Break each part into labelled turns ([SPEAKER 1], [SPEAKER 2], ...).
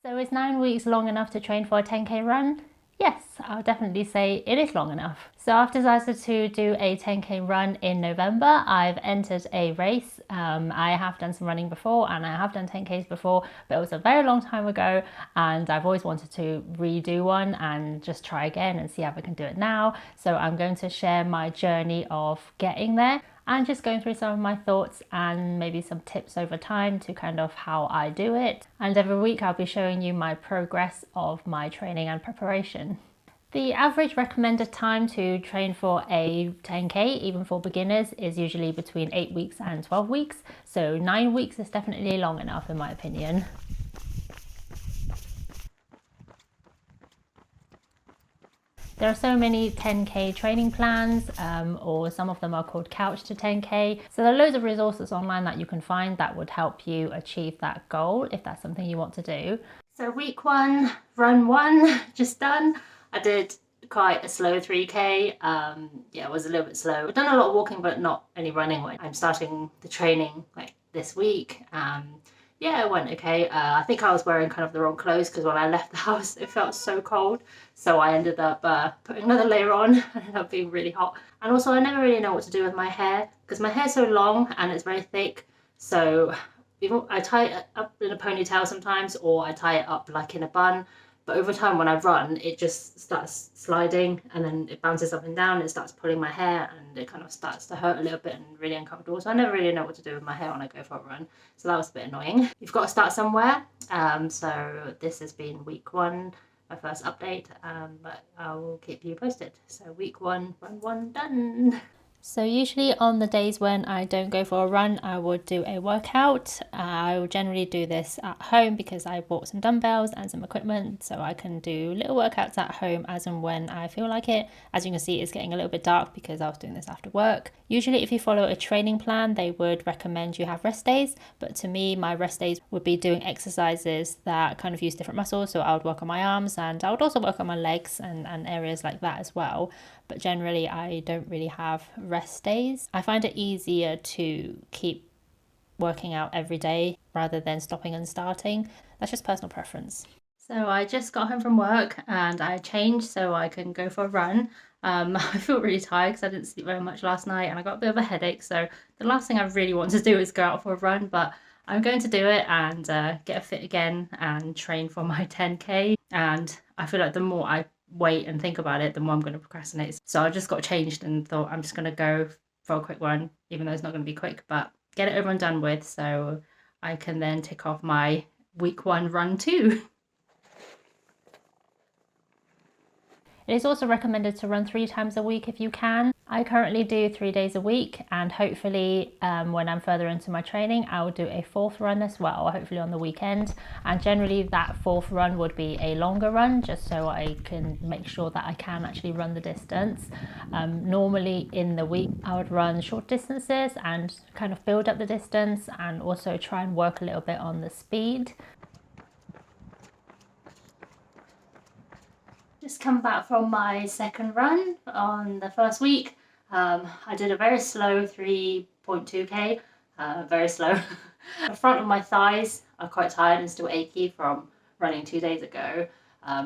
[SPEAKER 1] So is 9 weeks long enough to train for a 10k run? Yes, I'll definitely say it is long enough. So I've decided to do a 10k run in November. I've entered a race. I have done some running before and I have done 10ks before, but it was a very long time ago and I've always wanted to redo one and just try again and see how I can do it now. So I'm going to share my journey of getting there and just going through some of my thoughts and maybe some tips over time to kind of how I do it. And every week I'll be showing you my progress of my training and preparation. The average recommended time to train for a 10k, even for beginners, is usually between 8 weeks and 12 weeks. So 9 weeks is definitely long enough in my opinion. There are so many 10k training plans, or some of them are called Couch to 10k. So there are loads of resources online that you can find that would help you achieve that goal if that's something you want to do. So week 1, run 1, just done. I did quite a slow 3k. Yeah, it was a little bit slow. I've done a lot of walking but not any running. I'm starting the training like this week. Yeah, it went okay. I think I was wearing kind of the wrong clothes because when I left the house it felt so cold, so I ended up putting another layer on. I ended up being really hot. And also I never really know what to do with my hair because my hair's so long and it's very thick, so I tie it up in a ponytail sometimes or I tie it up like in a bun, but over time when I run it just starts sliding and then it bounces up and down and it starts pulling my hair and it kind of starts to hurt a little bit and really uncomfortable, so I never really know what to do with my hair when I go for a run, so that was a bit annoying. You've got to start somewhere, so this has been week 1, my first update, but I will keep you posted. So week 1, run 1 done. So usually on the days when I don't go for a run, I would do a workout. I will generally do this at home because I bought some dumbbells and some equipment, so I can do little workouts at home as and when I feel like it. As you can see, it's getting a little bit dark because I was doing this after work. Usually if you follow a training plan, they would recommend you have rest days, but to me, my rest days would be doing exercises that kind of use different muscles. So I would work on my arms and I would also work on my legs and areas like that as well. But generally I don't really have rest days. I find it easier to keep working out every day rather than stopping and starting. That's just personal preference. So I just got home from work and I changed so I can go for a run. I feel really tired because I didn't sleep very much last night and I got a bit of a headache, so the last thing I really want to do is go out for a run, but I'm going to do it and get fit again and train for my 10k. And I feel like the more I wait and think about it, the more I'm going to procrastinate. So I just got changed and thought I'm just going to go for a quick run, even though it's not going to be quick, but get it over and done with so I can then tick off my week 1 run too. It is also recommended to run 3 times a week if you can. I currently do 3 days a week, and hopefully when I'm further into my training I will do a 4th run as well, hopefully on the weekend. And generally that 4th run would be a longer run just so I can make sure that I can actually run the distance. Normally in the week I would run short distances and kind of build up the distance and also try and work a little bit on the speed. Just come back from my 2nd run on the 1st week. I did a very slow 3.2k, very slow. The front of my thighs are quite tired and still achy from running 2 days ago,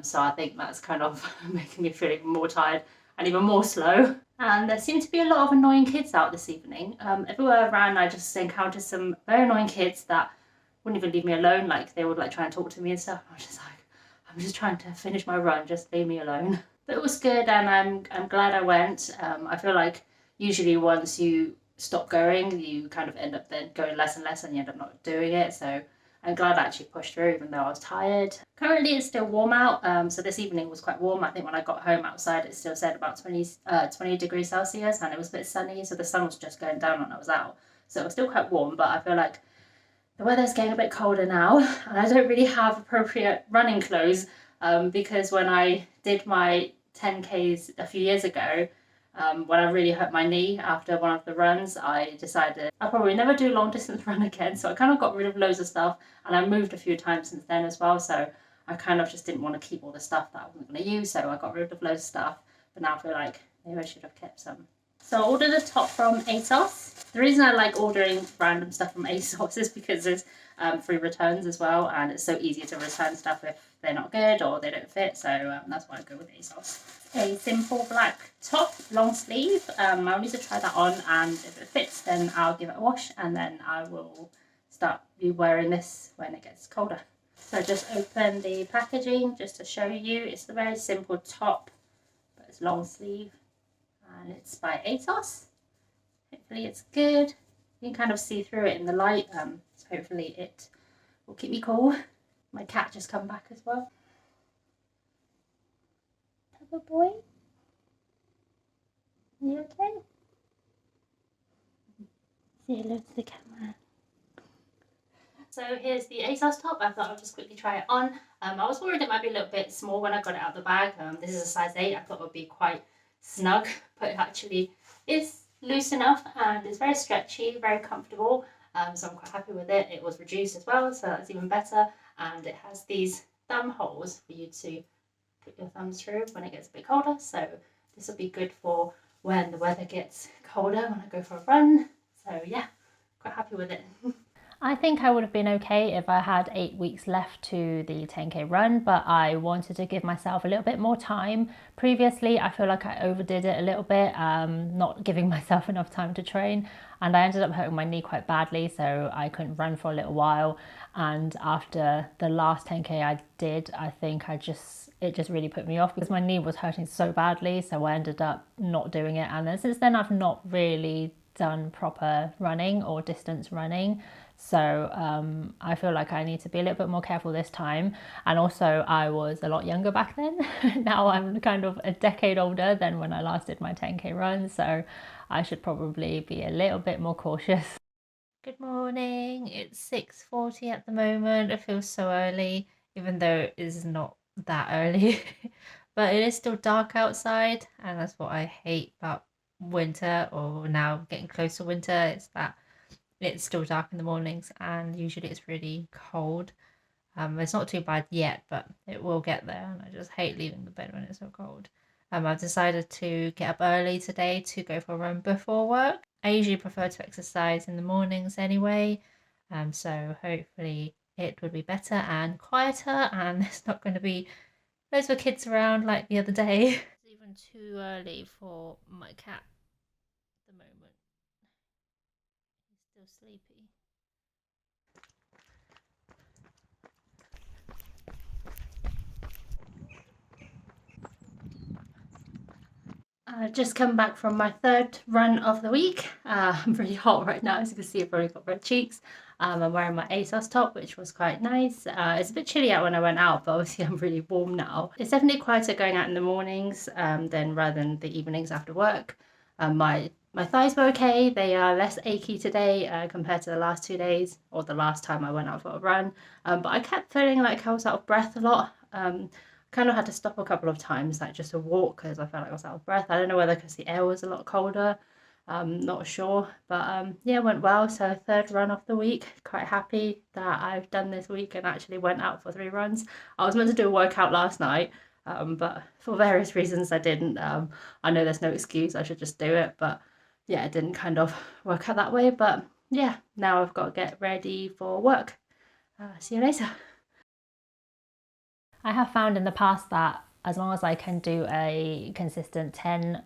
[SPEAKER 1] so I think that's kind of making me feel even more tired and even more slow. And there seemed to be a lot of annoying kids out this evening. Everywhere I ran I just encountered some very annoying kids that wouldn't even leave me alone, like they would like try and talk to me and stuff. I was just like, I'm just trying to finish my run, just leave me alone. But it was good and I'm glad I went. I feel like usually once you stop going, you kind of end up then going less and less and you end up not doing it. So I'm glad I actually pushed through even though I was tired. Currently it's still warm out, so this evening was quite warm. I think when I got home outside it still said about 20 degrees Celsius and it was a bit sunny, so the sun was just going down when I was out. So it was still quite warm, but I feel like the weather's getting a bit colder now and I don't really have appropriate running clothes because when I did my 10Ks a few years ago, when I really hurt my knee after one of the runs, I decided I'll probably never do a long distance run again. So I kind of got rid of loads of stuff and I moved a few times since then as well. So I kind of just didn't want to keep all the stuff that I wasn't going to use. So I got rid of loads of stuff, but now I feel like maybe I should have kept some. So I ordered a top from ASOS. The reason I like ordering random stuff from ASOS is because there's
[SPEAKER 2] free returns as well, and it's so easy to return stuff if they're not good or they don't fit, so that's why I go with ASOS. A simple black top, long sleeve. I'll need to try that on, and if it fits then I'll give it a wash, and then I will start wearing this when it gets colder. So just open the packaging just to show you. It's a very simple top, but it's long sleeve, and it's by ASOS. Hopefully it's good. You can kind of see through it in the light, so hopefully it will keep me cool. My cat just come back as well. Pepper boy, you okay? Say hello to the camera. So here's the ASOS top. I thought I'll just quickly try it on. I was worried it might be a little bit small when I got it out of the bag. This is a size 8. I thought it would be quite snug, but it actually is loose enough and it's very stretchy, very comfortable. So I'm quite happy with it. It was reduced as well, so that's even better. And it has these thumb holes for you to put your thumbs through when it gets a bit colder. So this will be good for when the weather gets colder, when I go for a run. So yeah, quite happy with it.
[SPEAKER 1] I think I would have been okay if I had 8 weeks left to the 10k run, but I wanted to give myself a little bit more time. Previously, I feel like I overdid it a little bit, not giving myself enough time to train, and I ended up hurting my knee quite badly, so I couldn't run for a little while. And after the last 10k I did, I think it just really put me off because my knee was hurting so badly, so I ended up not doing it. And then since then I've not really done proper running or distance running. So I feel like I need to be a little bit more careful this time. And also I was a lot younger back then. Now I'm kind of a decade older than when I last did my 10k run. So I should probably be a little bit more cautious. Good morning. It's 6:40 at the moment. It feels so early, even though it is not that early. But it is still dark outside, and that's what I hate about winter, or now getting close to winter. It's that it's still dark in the mornings, and usually it's really cold. It's not too bad yet, but it will get there, and I just hate leaving the bed when it's so cold. I've decided to get up early today to go for a run before work. I usually prefer to exercise in the mornings anyway, so hopefully it will be better and quieter, and there's not going to be loads of kids around like the other day. It's even too early for my cat at the moment. He's still sleepy.
[SPEAKER 2] I've just come back from my 3rd run of the week. I'm really hot right now, as you can see. I've already got red cheeks. I'm wearing my ASOS top, which was quite nice. It's a bit chilly out when I went out, but obviously I'm really warm now. It's definitely quieter going out in the mornings than rather than the evenings after work. My thighs were okay. They are less achy today compared to the last 2 days, or the last time I went out for a run. But I kept feeling like I was out of breath a lot. Kind of had to stop a couple of times, like just to walk, because I felt like I was out of breath. I don't know whether because the air was a lot colder, not sure, but yeah, it went well. So 3rd run of the week, quite happy that I've done this week and actually went out for 3 runs. I was meant to do a workout last night, but for various reasons I didn't. I know there's no excuse, I should just do it, but yeah, it didn't kind of work out that way. But yeah, now I've got to get ready for work. See you later.
[SPEAKER 1] I have found in the past that as long as I can do a consistent 10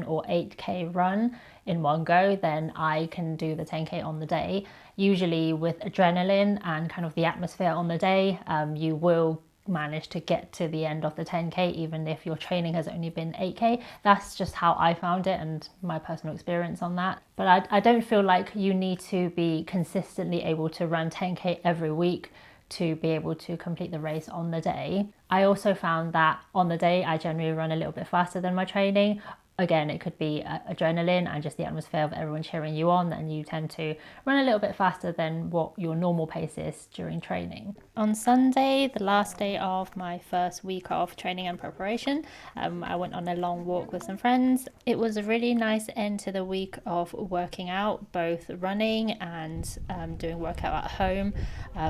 [SPEAKER 1] or 8k run in one go, then I can do the 10k on the day. Usually with adrenaline and kind of the atmosphere on the day, you will manage to get to the end of the 10k even if your training has only been 8k. That's just how I found it and my personal experience on that. But I don't feel like you need to be consistently able to run 10k every week to be able to complete the race on the day. I also found that on the day I generally run a little bit faster than my training. Again, it could be adrenaline and just the atmosphere of everyone cheering you on, and you tend to run a little bit faster than what your normal pace is during training. On Sunday, the last day of my first week of training and preparation, I went on a long walk with some friends. It was a really nice end to the week of working out, both running and doing workout at home.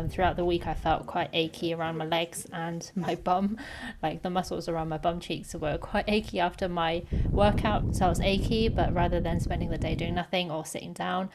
[SPEAKER 1] Throughout the week I felt quite achy around my legs and my bum, like the muscles around my bum cheeks were quite achy after my workout. workout, so I was achy, but rather than spending the day doing nothing or sitting down,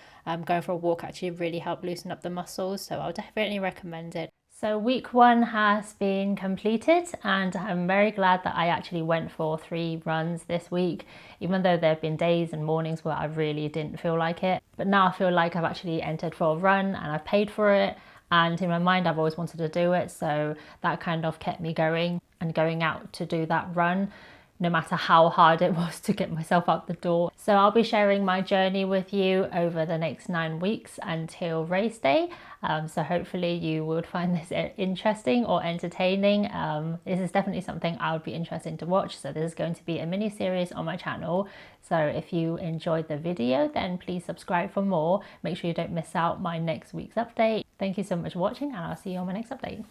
[SPEAKER 1] going for a walk actually really helped loosen up the muscles, so I'll definitely recommend it. So week 1 has been completed, and I'm very glad that I actually went for 3 runs this week, even though there have been days and mornings where I really didn't feel like it. But now I feel like I've actually entered for a run and I've paid for it, and in my mind I've always wanted to do it, so that kind of kept me going and going out to do that run, no matter how hard it was to get myself out the door. So I'll be sharing my journey with you over the next 9 weeks until race day. So hopefully you would find this interesting or entertaining. This is definitely something I would be interested to watch. So this is going to be a mini series on my channel. So if you enjoyed the video, then please subscribe for more. Make sure you don't miss out my next week's update. Thank you so much for watching, and I'll see you on my next update.